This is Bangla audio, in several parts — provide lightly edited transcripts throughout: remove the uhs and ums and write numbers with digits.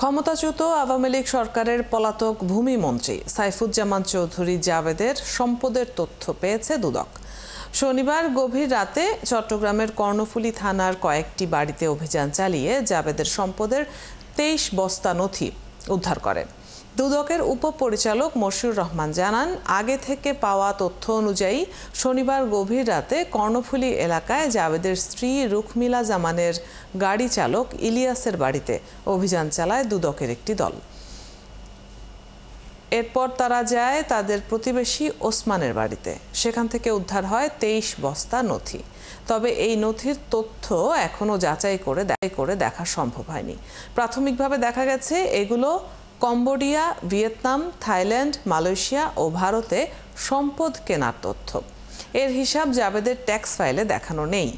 ক্ষমতাচ্যুত আওয়ামী লীগ সরকারের পলাতক ভূমিমন্ত্রী সাইফুজ্জামান চৌধুরী জাবেদের সম্পদের তথ্য পেয়েছে দুদক। শনিবার গভীর রাতে চট্টগ্রামের কর্ণফুলী থানার কয়েকটি বাড়িতে অভিযান চালিয়ে জাবেদের সম্পদের 23 বস্তা নথি উদ্ধার করে। দুদকের উপপরিচালক মশিউর রহমান জানান, আগে থেকে পাওয়া তথ্য অনুযায়ী শনিবার গভীর রাতে কর্ণফুলী এলাকায় জাবেদের স্ত্রী রুখমিলা জামানের গাড়ি চালক ইলিয়াসের বাড়িতে অভিযান চালায় দুদকের একটি দল। এরপর তারা যায় তাদের প্রতিবেশী ওসমানের বাড়িতে। সেখান থেকে উদ্ধার হয় 23 বস্তা নথি। তবে এই নথির তথ্য এখনও যাচাই করে দেখা সম্ভব হয়নি। প্রাথমিকভাবে দেখা গেছে এগুলো কম্বোডিয়া, ভিয়েতনাম, থাইল্যান্ড, মালয়েশিয়া ও ভারতে সম্পদ কেনার তথ্য। এর হিসাব জাবেদের ট্যাক্স ফাইলে দেখানো নেই।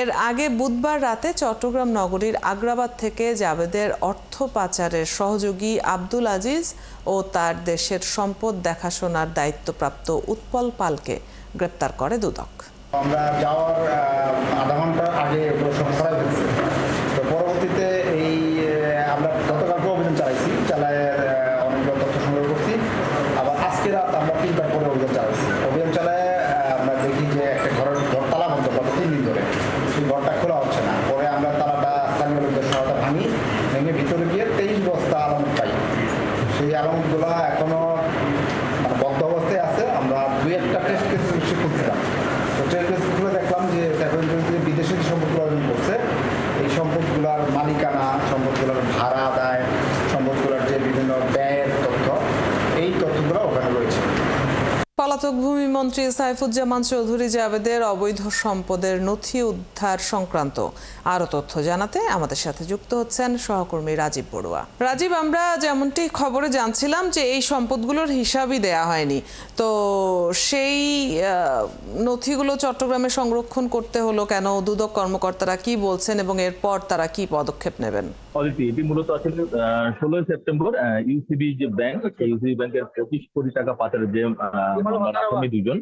এর আগে বুধবার রাতে চট্টগ্রাম নগরীর আগ্রাবাদ থেকে জাবেদের অর্থ পাচারের সহযোগী আব্দুল আজিজ ও তার দেশের সম্পদ দেখাশোনার দায়িত্বপ্রাপ্ত উৎপল পালকে গ্রেপ্তার করে দুদক। আমরা যাওয়ার আধা ঘন্টা আগে করা হয়েছে। তো পরবর্তীতে আমরা গতকালকে অভিযান চালাই অনেকগুলো তথ্য সংগ্রহ করছি। আবার আজকে রাত আমরা 3টার পরে অভিযান চালায় আমরা দেখি যে একটা ঘর তালা বন্ধ গত 3 দিন ধরে, সেই ঘরটা খোলা হচ্ছে না। পরে আমরা তালাটা স্থানীয় লোকদের সহায়তা ভেঙে ভিতরে গিয়ে 23 বস্তা আলামত পাই। সেই আলামতগুলো এখনো বদ্ধ অবস্থায় আছে। আমরা 2-1টা টেস্ট কেস খুঁজছিলাম। তো টেস্ট কেস খুলে দেখলাম যে বিদেশি সম্পদগুলো অর্জন করছে। এই সম্পদগুলোর মালিকানা, সম্পদগুলোর ভাড়া আদায়, সম্পদগুলোর যে বিভিন্ন ব্যয়ের তথ্য, এই তথ্যগুলো ওখানে রয়েছে। পলাতক ভূমিমন্ত্রী সাইফুজ্জামান চৌধুরী জাবেদের অবৈধ সম্পদের নথি উদ্ধার সংক্রান্ত আরও তথ্য জানাতে আমাদের সাথে যুক্ত হচ্ছেন সহকর্মী রাজীব বড়ুয়া। রাজীব, আমরা যেমনটি খবরে জানছিলাম যে এই সম্পদগুলোর হিসাবই দেয়া হয়নি, তো সেই নথিগুলো চট্টগ্রামে সংরক্ষণ করতে হলো কেন? দুদক কর্মকর্তারা কি বলছেন এবং এরপর তারা কি পদক্ষেপ নেবেন? এটি মূলত আসলে 16 সেপ্টেম্বর ইউসিবি যে ব্যাংক, সেই ইউসিবি ব্যাংকের 25 কোটি টাকা পাচারের যে আসামি দুজন,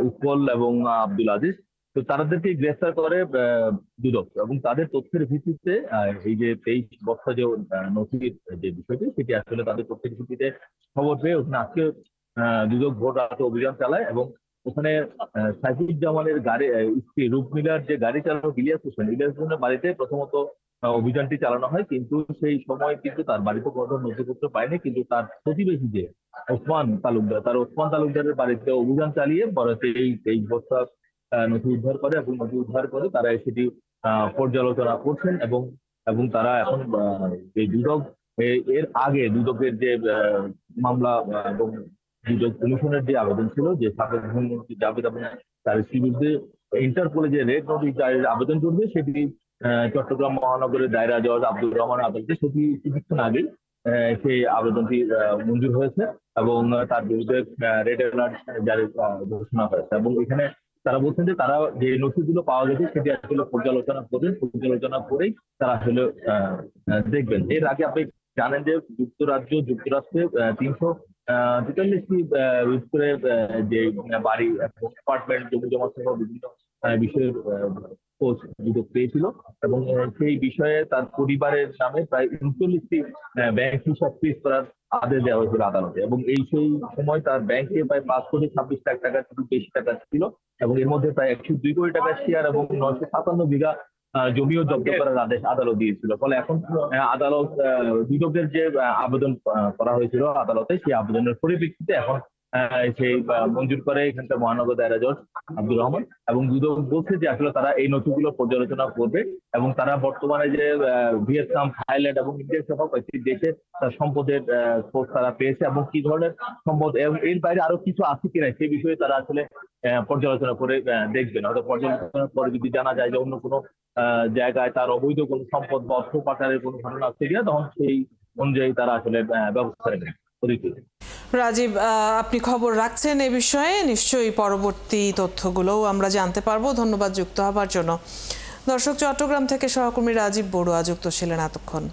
উৎপল এবং আব্দুল আজিজ, তো তাদেরকে গ্রেফতার করে দুদক এবং তাদের তথ্যের ভিত্তিতে এই যে 23 বস্তা যে নথির যে বিষয়টি, সেটি আসলে তাদের তথ্যের ভিত্তিতে খবর পেয়ে ওখানে আজকে দুদক ভোর রাতে অভিযান চালায় এবং ওখানে সাইফুজ্জামানের গাড়ি স্ত্রী রুকমিলার যে গাড়ি চালক ইলিয়াস হোসেনের বাড়িতে প্রথমত অভিযানটি চালানো হয়, কিন্তু সেই সময় কিন্তু তার বাড়িতে কোনো নথিপত্র পায়নি। কিন্তু তার প্রতিবেশী যে ওসমান তালুকদারের বাড়িতে অভিযান চালিয়ে পরে এই 23 বস্তা নথি উদ্ধার করে এবং নথি উদ্ধার করে তারা সেটি পর্যালোচনা করছেন এবং তারা এখন এই দুদক এর আগে দুদকের যে মামলা এবং দুদক কমিশনের যে আবেদন ছিল যে সাবেক প্রধানমন্ত্রী জাবেদ এবং তার বিরুদ্ধে ইন্টারপোলে যে রেড নোটিশ জারির আবেদন করবে, সেটি চট্টগ্রাম মহানগরের দায়রা জজ আব্দুর রহমান আদালতে সেটি কিছুক্ষণ আগে সেই আবেদনটি মঞ্জুর হয়েছে এবং তার বিরুদ্ধে রেড অ্যালার্ট জারির ঘোষণা হয়েছে। এবং এখানে তারা বলছেন যে তারা যে নথিগুলো পাওয়া গেছে সেটি আসলে পর্যালোচনা করেই তারা আসলে দেখবেন। এর আগে আপনি জানেন যে যুক্তরাষ্ট্রে 343টি করে যে বাড়ি অ্যাপার্টমেন্ট জমি জমা সহ বিভিন্ন বিষয়ের খোঁজ দুদক পেয়েছিল এবং সেই বিষয়ে তার পরিবারের নামে প্রায় 39টি ব্যাংক হিসাব ফ্রিজ করার আদেশ দেওয়া হয়েছিল আদালতে। এবং সেই সময় তার ব্যাংকে প্রায় 5,26 লাখ টাকার বেশি টাকা ছিল এবং এর মধ্যে প্রায় 102 কোটি টাকার শেয়ার এবং 957 বিঘা জমিও জব্দ করার আদেশ আদালত দিয়েছিল। ফলে এখন আদালত দুদকের যে আবেদন করা হয়েছিল আদালতে, সেই আবেদনের পরিপ্রেক্ষিতে এখন সেই মঞ্জুর করে এখানকার মহানগর দায়রা জজ আব্দুর রহমান এবং দুদক বলছে যে আসলে তারা এই নথিগুলো পর্যালোচনা করবে এবং তারা বর্তমানে যে ভিয়েতনাম, থাইল্যান্ড এবং ইন্ডিয়া সহ কয়েকটি দেশে তার সম্পদের খোঁজ তারা পেয়েছে এবং কি ধরনের সম্পদ এবং এর বাইরে আরো কিছু আছে কিনা সেই বিষয়ে তারা আসলে পর্যালোচনা করে দেখবেন। হয়তো পর্যালোচনার পরে যদি জানা যায় যে অন্য কোনো জায়গায় তার অবৈধ কোনো সম্পদ বা অর্থ পাচারের কোনো ঘটনা আছে কিনা, তখন সেই অনুযায়ী তারা আসলে ব্যবস্থা নেবেন। রাজীব, আপনি খবর রাখছেন এ বিষয়ে, নিশ্চয়ই পরবর্তী তথ্যগুলোও আমরা জানতে পারবো। ধন্যবাদ যুক্ত হবার জন্য। দর্শক, চট্টগ্রাম থেকে সহকর্মী রাজীব বড়ুয়া যুক্ত ছিলেন এতক্ষণ।